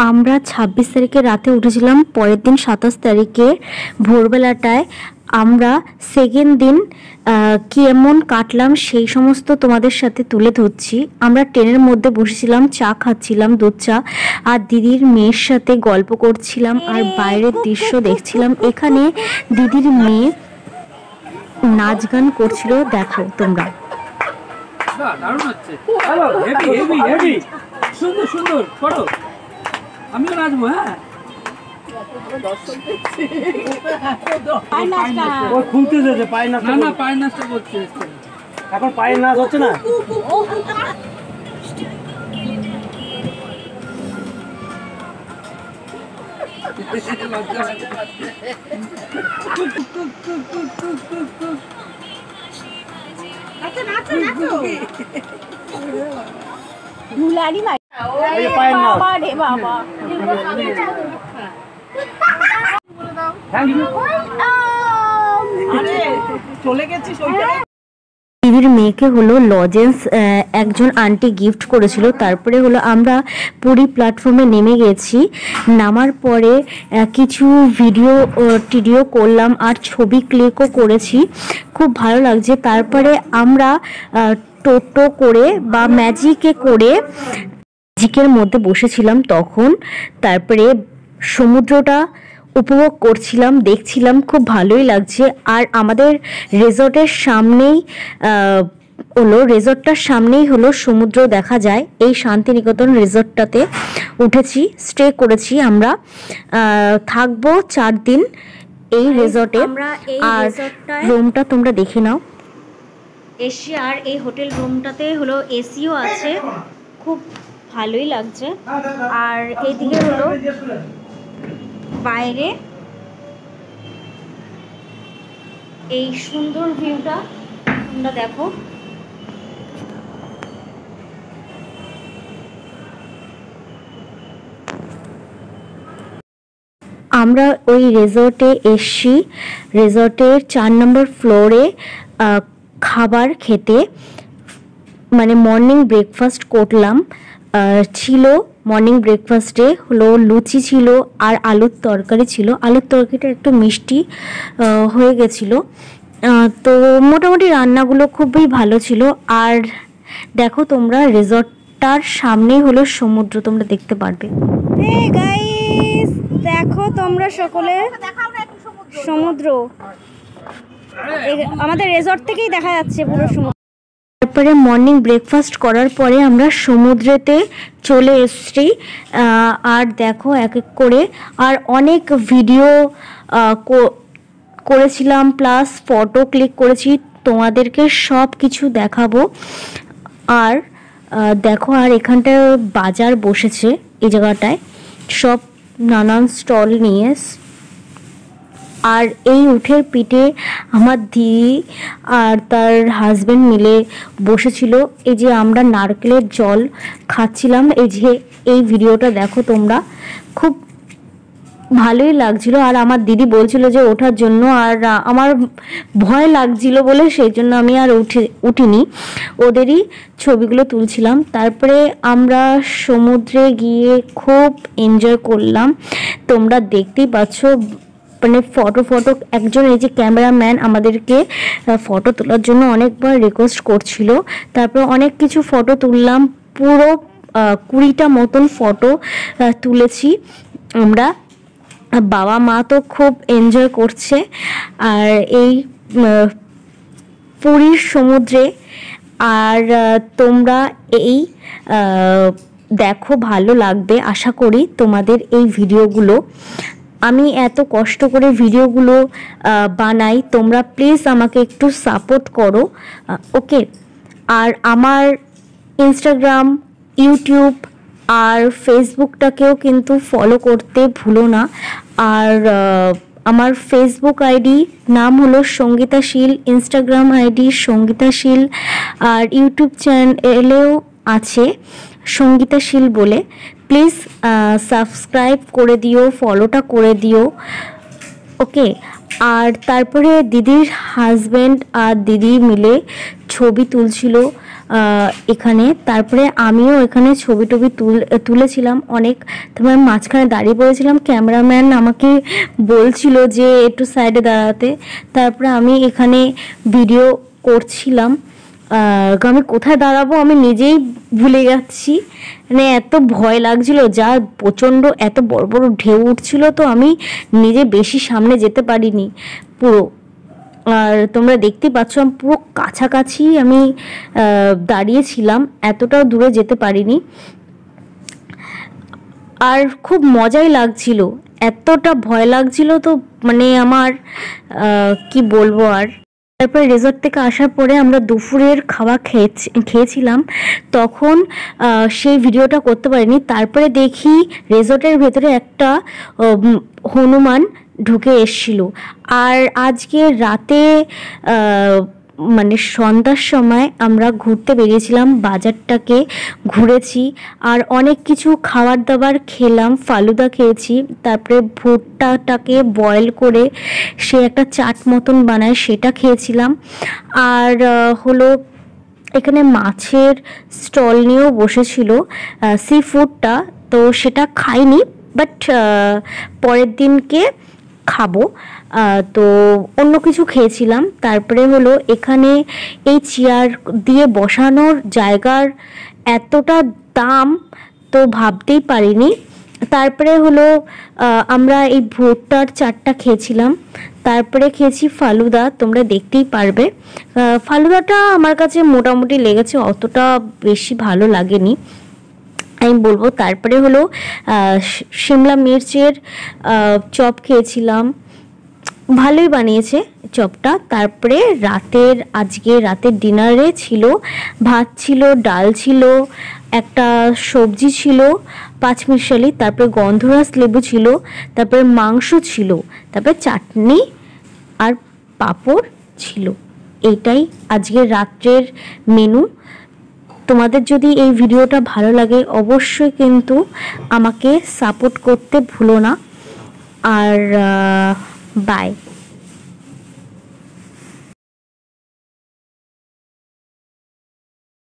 আমরা ২৬ তারিখে রাতে উঠেছিলাম। পরের দিন ২৭ তারিখে ভোরবেলাটায় আমরা সেকেন্ড দিন কেমন কাটলাম সেই সমস্ত তোমাদের সাথে তুলে ধরছি। আমরা ট্রেনের মধ্যে বসেছিলাম, চা খাচ্ছিলাম, দুধ চা, আর দিদির মেয়ের সাথে গল্প করছিলাম আর বাইরের দৃশ্য দেখছিলাম। এখানে দিদির মেয়ে নাচ গান করছিল, দেখো তোমরা। দারুণ হচ্ছে, হেভি হেভি হেভি, সুন্দর সুন্দর করো, আমিও নাচবো। হ্যাঁ, খুলতে যেতে পায়ের নাচ, না না পায়ের নাচটা করছে এখন, পায়ের নাচ হচ্ছে না। দিদির মেয়েকে হলো লজেন্স একজন আন্টি গিফট করেছিল। তারপরে হলো আমরা পুরী প্ল্যাটফর্মে নেমে গেছি। নামার পরে কিছু টিডিও করলাম আর ছবি ক্লিকও করেছি, খুব ভালো লাগছে। তারপরে আমরা টোটো করে বা ম্যাজিকে করে ম্যাজিকের মধ্যে বসেছিলাম তখন। তারপরে সমুদ্রটা উপভোগ করছিলাম, দেখছিলাম, খুব ভালোই লাগছে। আর আমাদের রিসর্টের সামনেই হলো সমুদ্র দেখা যায়। এই শান্তিনিকেতন রিসর্টটাতে উঠেছি, স্টে করেছি আমরা, থাকবো 4 দিন এই রিসর্টে। আর রুমটা তোমরা দেখে নাও। এশিয়ার এই হোটেল রুমটাতে হলো এসিও আছে, খুব ভালোই লাগছে। আর এইদিকে হলো বাইরে এই সুন্দর ভিউটা তোমরা দেখো। আমরা ওই রিসর্টে এসছি, রিসর্টের 4 নম্বর ফ্লোরে খাবার খেতে, মানে মর্নিং ব্রেকফাস্ট করলাম। ছিল মর্নিং ব্রেকফাস্টে হলো লুচি ছিল আর আলুর তরকারি ছিল। আলুর তরকারিটা একটু মিষ্টি হয়ে গেছিলো। তো মোটামুটি রান্নাগুলো খুবই ভালো ছিল। আর দেখো তোমরা, রিসর্টটার সামনেই হলো সমুদ্র, তোমরা দেখতে পারবে। গাইস দেখো তোমরা সকলে সমুদ্র, আমাদের রিসর্ট থেকেই দেখা যাচ্ছে পুরো সমুদ্র। তারপরে মর্নিং ব্রেকফাস্ট করার পরে আমরা সমুদ্রেতে চলে এসেছি। আর দেখো এক এক করে আর অনেক ভিডিও করেছিলাম, প্লাস ফটো ক্লিক করেছি, তোমাদেরকে সব কিছু দেখাবো। আর দেখো, আর এখানটায় বাজার বসেছে এই জায়গাটায়, সব নানান স্টল নিয়ে। আর এই উঠের পিঠে আমার দিদি আর তার হাজব্যান্ড মিলে বসেছিল। এই যে আমরা নারকেলের জল খাচ্ছিলাম, এই যে এই ভিডিওটা দেখো তোমরা, খুব ভালোই লাগছিল। আর আমার দিদি বলছিল যে ওঠার জন্য, আর আমার ভয় লাগছিল বলে সেই জন্য আমি আর উঠিনি, ওদেরই ছবিগুলো তুলছিলাম। তারপরে আমরা সমুদ্রে গিয়ে খুব এনজয় করলাম, তোমরা দেখতেই পাচ্ছ। মানে ফটো একজন এই যে ক্যামেরাম্যান আমাদেরকে ফটো তোলার জন্য অনেকবার রিকোয়েস্ট করছিল। তারপর অনেক কিছু ফটো তুললাম, পুরো 20টা মতন ফটো তুলেছি আমরা। বাবা মা তো খুব এনজয় করছে। আর এই পুরীর সমুদ্রে, আর তোমরা এই দেখো, ভালো লাগবে আশা করি তোমাদের এই ভিডিওগুলো। আমি এত কষ্ট করে ভিডিওগুলো বানাই, তোমরা প্লিজ আমাকে একটু সাপোর্ট করো, ওকে। আর আমার ইনস্টাগ্রাম, ইউটিউব আর ফেসবুকটাকেও কিন্তু ফলো করতে ভুলো না। আর আমার ফেসবুক আইডি নাম হলো সঙ্গীতাশীল, ইনস্টাগ্রাম আইডি সঙ্গীতাশীল, আর ইউটিউব চ্যানেলেও আছে সঙ্গীতাশীল বলে। প্লিজ সাবস্ক্রাইব করে দিও, ফলোটা করে দিও, ওকে। আর তারপরে দিদির হাজব্যান্ড আর দিদি মিলে ছবি তুলছিল এখানে। তারপরে আমিও এখানে ছবি টবি তুলেছিলাম অনেক। তারপরে মাঝখানে দাঁড়িয়ে পড়েছিলাম, ক্যামেরাম্যান আমাকে বলছিল যে একটু সাইডে দাঁড়াতে। তারপরে আমি এখানে ভিডিও করছিলাম, আমি কোথায় দাঁড়াবো আমি নিজেই ভুলে যাচ্ছি, মানে এত ভয় লাগছিল, যা প্রচণ্ড এত বড় বড় ঢেউ উঠছিল, তো আমি নিজে বেশি সামনে যেতে পারিনি পুরো। আর তোমরা দেখতে পাচ্ছ আমি পুরো কাছাকাছি আমি দাঁড়িয়েছিলাম, এতটাও দূরে যেতে পারিনি। আর খুব মজাই লাগছিল, এতটা ভয় লাগছিল তো মানে আমার কি বলবো আর। তারপরে রিসর্ট থেকে আসার পরে আমরা দুপুরের খাওয়া খেয়েছিলাম, তখন সেই ভিডিওটা করতে পারিনি। তারপরে দেখি রিসর্টের ভেতরে একটা হনুমান ঢুকে এসেছিল। আর আজকে রাতে মানে সন্ধ্যার সময় আমরা ঘুরতে বেরিয়েছিলাম, বাজারটাকে ঘুরেছি আর অনেক কিছু খাবার দাবার খেলাম, ফালুদা খেয়েছি। তারপরে ভুট্টাটাকে বয়েল করে সে একটা চাট মতন বানায় সেটা খেয়েছিলাম। আর হলো এখানে মাছের স্টল নিয়েও বসেছিল, সি ফুডটা, তো সেটা খাইনি, বাট পরের দিনকে খাবো, তো অন্য কিছু খেয়েছিলাম। তারপরে হলো এখানে এই চেয়ার দিয়ে বসানোর জায়গার এতটা দাম তো ভাবতেই পারিনি। তারপরে হলো আমরা এই ভুট্টার চাটটা খেয়েছিলাম, তারপরে খেয়েছি ফালুদা, তোমরা দেখতেই পারবে। ফালুদাটা আমার কাছে মোটামুটি লেগেছে, অতটা বেশি ভালো লাগেনি আমি বলবো। তারপরে হলো শিমলা মির্চের চপ খেয়েছিলাম, ভালোই বানিয়েছে চপটা। তারপরে আজকে রাতের ডিনারে ছিল ভাত ছিল, ডাল ছিল, একটা সবজি ছিল পাঁচমিশালি, তারপরে গন্ধরাজ লেবু ছিল, তারপরে মাংস ছিল, তারপরে চাটনি আর পাঁপড় ছিল। এইটাই আজকের রাত্রের মেনু। তোমাদের যদি এই ভিডিওটা ভালো লাগে অবশ্যই কিন্তু আমাকে সাপোর্ট করতে ভুলো না। আর বাই।